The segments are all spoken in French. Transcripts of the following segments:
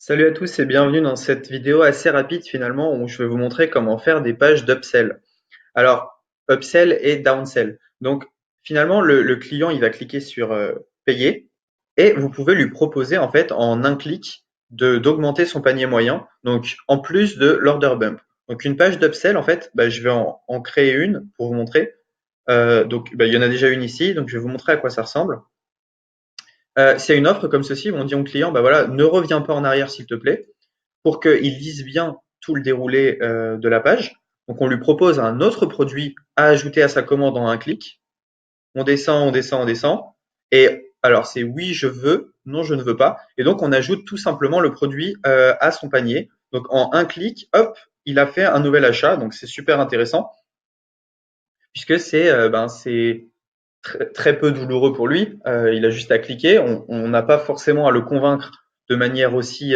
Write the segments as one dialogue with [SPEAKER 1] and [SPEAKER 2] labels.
[SPEAKER 1] Salut à tous et bienvenue dans cette vidéo assez rapide finalement où je vais vous montrer comment faire des pages d'upsell. Alors, upsell et downsell. Donc finalement le client il va cliquer sur payer et vous pouvez lui proposer en fait en un clic d'augmenter son panier moyen. Donc en plus de l'order bump. Donc une page d'upsell en fait, je vais en créer une pour vous montrer. Il y en a déjà une ici, donc je vais vous montrer à quoi ça ressemble. C'est une offre comme ceci où on dit au client, bah voilà, ne reviens pas en arrière s'il te plaît pour qu'il lise bien tout le déroulé de la page. Donc on lui propose un autre produit à ajouter à sa commande en un clic. On descend, on descend, on descend. Et alors c'est oui, je veux, non, je ne veux pas. Et donc on ajoute tout simplement le produit à son panier. Donc en un clic, hop, il a fait un nouvel achat. Donc c'est super intéressant puisque c'est très peu douloureux pour lui. Il a juste à cliquer. On n'a pas forcément à le convaincre de manière aussi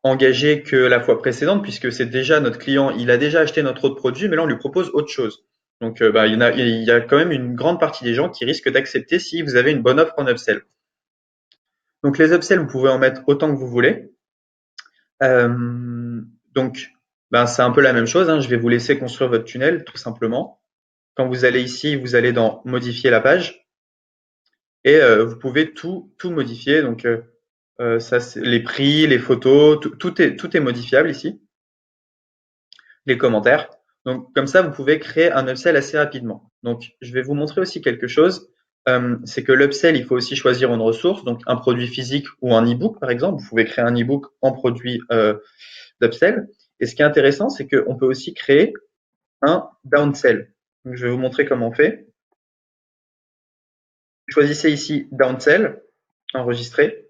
[SPEAKER 1] engagé que la fois précédente, puisque c'est déjà notre client, il a déjà acheté notre autre produit, mais là on lui propose autre chose. Donc il y a quand même une grande partie des gens qui risquent d'accepter si vous avez une bonne offre en upsell. Donc les upsells, vous pouvez en mettre autant que vous voulez. Euh, donc c'est un peu la même chose, hein. Je vais vous laisser construire votre tunnel, tout simplement. Quand vous allez ici, vous allez dans modifier la page et vous pouvez tout modifier. Donc ça, les prix, les photos, tout est modifiable ici. Les commentaires. Donc, comme ça, vous pouvez créer un upsell assez rapidement. Donc, je vais vous montrer aussi quelque chose. C'est que l'upsell, il faut aussi choisir une ressource, donc un produit physique ou un e-book, par exemple. Vous pouvez créer un e-book en produit d'upsell. Et ce qui est intéressant, c'est qu'on peut aussi créer un downsell. Donc, je vais vous montrer comment on fait. Choisissez ici downsell, enregistrer.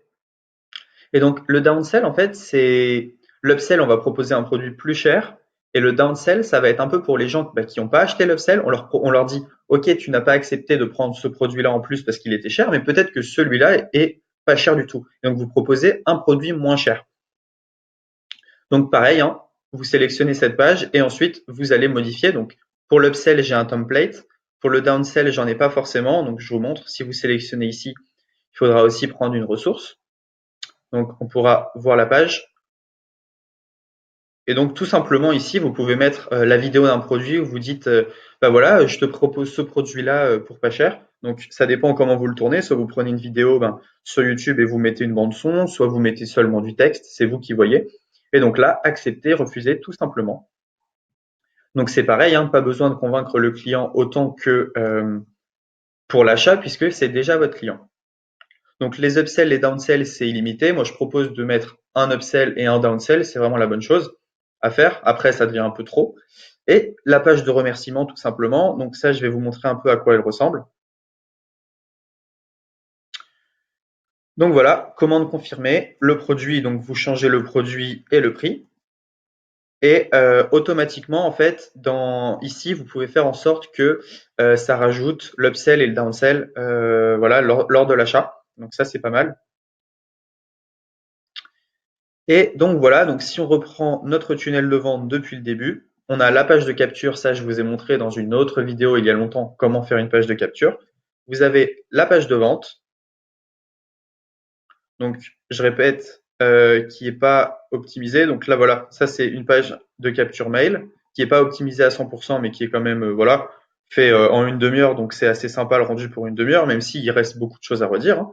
[SPEAKER 1] Et donc, le downsell, en fait, c'est l'upsell, on va proposer un produit plus cher. Et le downsell, ça va être un peu pour les gens qui n'ont pas acheté l'upsell. On leur dit, OK, tu n'as pas accepté de prendre ce produit-là en plus parce qu'il était cher, mais peut-être que celui-là est pas cher du tout. Et donc, vous proposez un produit moins cher. Donc, pareil, hein, vous sélectionnez cette page et ensuite, vous allez modifier. Donc, pour l'upsell, j'ai un template. Pour le downsell, j'en ai pas forcément. Donc, je vous montre. Si vous sélectionnez ici, il faudra aussi prendre une ressource. Donc, on pourra voir la page. Et donc tout simplement ici, vous pouvez mettre la vidéo d'un produit où vous dites bah voilà, je te propose ce produit-là pour pas cher. Donc ça dépend comment vous le tournez. Soit vous prenez une vidéo sur YouTube et vous mettez une bande son, soit vous mettez seulement du texte, c'est vous qui voyez. Et donc là, accepter, refuser, tout simplement. Donc c'est pareil, hein, pas besoin de convaincre le client autant que pour l'achat puisque c'est déjà votre client. Donc les upsells, les downsells, c'est illimité. Moi, je propose de mettre un upsell et un downsell, c'est vraiment la bonne chose à faire. Après, ça devient un peu trop. Et la page de remerciement, tout simplement. Donc ça, je vais vous montrer un peu à quoi elle ressemble. Donc voilà, commande confirmée. Le produit, donc vous changez le produit et le prix. Et automatiquement, en fait, ici, vous pouvez faire en sorte que ça rajoute l'upsell et le downsell voilà, lors de l'achat. Donc ça, c'est pas mal. Et donc voilà, donc si on reprend notre tunnel de vente depuis le début, on a la page de capture, ça je vous ai montré dans une autre vidéo il y a longtemps comment faire une page de capture. Vous avez la page de vente, donc je répète, qui n'est pas optimisée. Donc là voilà, ça c'est une page de capture mail qui n'est pas optimisée à 100%, mais qui est quand même voilà, fait en une demi-heure, donc c'est assez sympa le rendu pour une demi-heure, même s'il reste beaucoup de choses à redire, hein.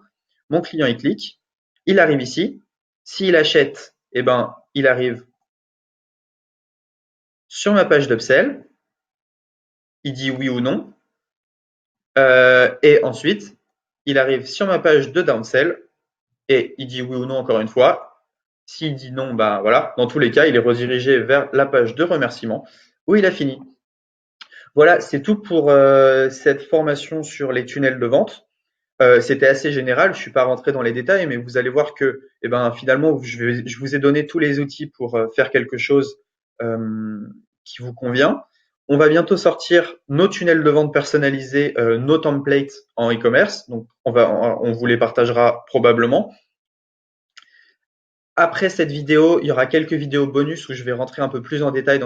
[SPEAKER 1] Mon client il clique, il arrive ici, s'il achète, eh ben, il arrive sur ma page d'Upsell, il dit oui ou non, et ensuite, il arrive sur ma page de Downsell, et il dit oui ou non encore une fois. S'il dit non, bah voilà, dans tous les cas, il est redirigé vers la page de remerciement, où il a fini. Voilà, c'est tout pour cette formation sur les tunnels de vente. C'était assez général, je suis pas rentré dans les détails, mais vous allez voir que finalement, je vous ai donné tous les outils pour faire quelque chose euh, qui vous convient. On va bientôt sortir nos tunnels de vente personnalisés, nos templates en e-commerce. Donc, on vous les partagera probablement. Après cette vidéo, il y aura quelques vidéos bonus où je vais rentrer un peu plus en détail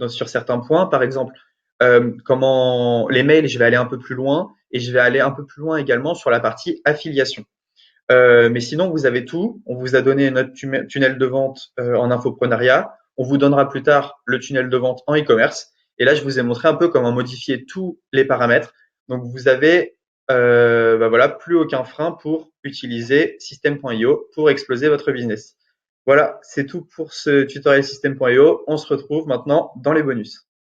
[SPEAKER 1] sur certains points. Par exemple, comment les mails, je vais aller un peu plus loin et je vais aller un peu plus loin également sur la partie affiliation. Mais sinon, vous avez tout. On vous a donné notre tunnel de vente en infoprenariat. On vous donnera plus tard le tunnel de vente en e-commerce. Et là, je vous ai montré un peu comment modifier tous les paramètres. Donc, vous avez voilà, plus aucun frein pour utiliser System.io pour exploser votre business. Voilà, c'est tout pour ce tutoriel System.io. On se retrouve maintenant dans les bonus.